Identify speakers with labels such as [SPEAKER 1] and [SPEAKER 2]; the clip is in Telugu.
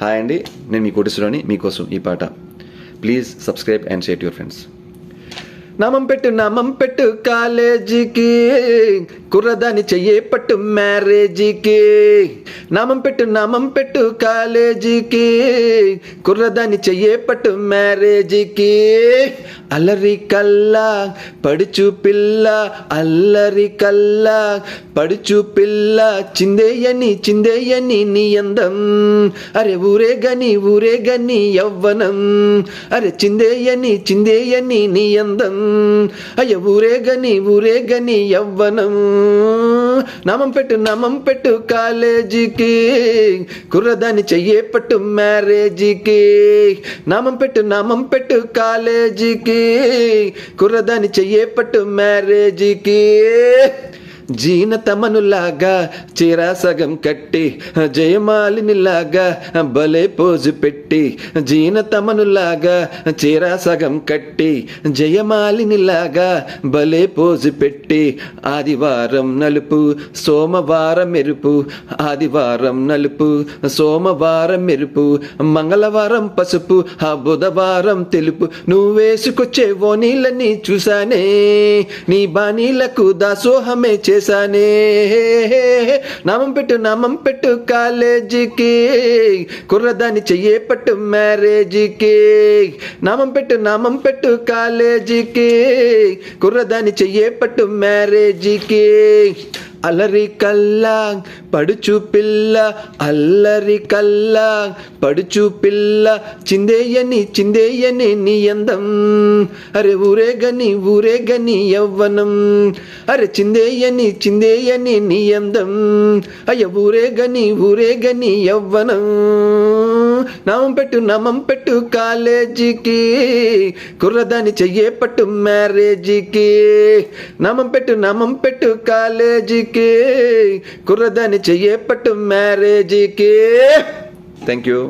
[SPEAKER 1] హాయ్ అండి, నేను మీ కోటేశ్వరరావుని. మీకోసం ఈ పాట. Please subscribe and share to your friends. నామం పెట్టు కాలేజీకి, కుర్రదాని చెయ్యే పట్టు మ్యారేజీకి. నామం పెట్టు కాలేజీకి, కుర్రదాని చెయ్యే పట్టు మ్యారేజీకి. అల్లరి కల్లా పడుచు పిల్ల, అల్లరి కల్లా పడుచు పిల్ల, చిందేయని నీ అందం. అరే ఊరే గని యవ్వనం. అరే చిందేయని నీ అందం. అయ్య ఊరే గని యవ్వనం. నామం పెట్టు కాలేజీకి, కుర్రదాని చెయ్యే పట్టు మ్యారేజీకి. నామం పెట్టు కాలేజీకి, కుర్రదాని చెయ్యే పట్టు మ్యారేజీకి. జీనతమనులాగా చీరా సగం కట్టి, జయమాలినిలాగా భలే పోజు పెట్టి. జీనతమనులాగా చీరా సగం కట్టి, జయమాలినిలాగా భలే పోజు పెట్టి. ఆదివారం నలుపు, సోమవారం మెరుపు. ఆదివారం నలుపు, సోమవారం మెరుపు. మంగళవారం పసుపు, ఆ బుధవారం తెలుపు. నువ్వేసుకొచ్చే ఓనీలని చూసానే, నీ బాణీలకు దాసోహమే చేసానే. నామం పెట్టు కాలేజీకి, కుర్రదాని చెయ్యే పట్టు మ్యారేజీకి. నామం పెట్టు కాలేజీకి, కుర్రదాని చెయ్యే పట్టు మ్యారేజీకి. అల్లరి కల్లా పడుచు పిల్ల, అల్లరి కల్లా పడుచు పిల్ల, చిందేయని నీ అందం. అరే ఊరే గని యవ్వనం. అరే చిందేయని నీ అందం. అయ్య ఊరే గని యవ్వనం. నామం పెట్టు కాలేజీకి, కుర్రదాని చెయ్యే పట్టు మ్యారేజీకి. నామం పెట్టు కాలేజీకి, కుర్రదాని చెయ్యే పట్టు మ్యారేజీకి. Thank you.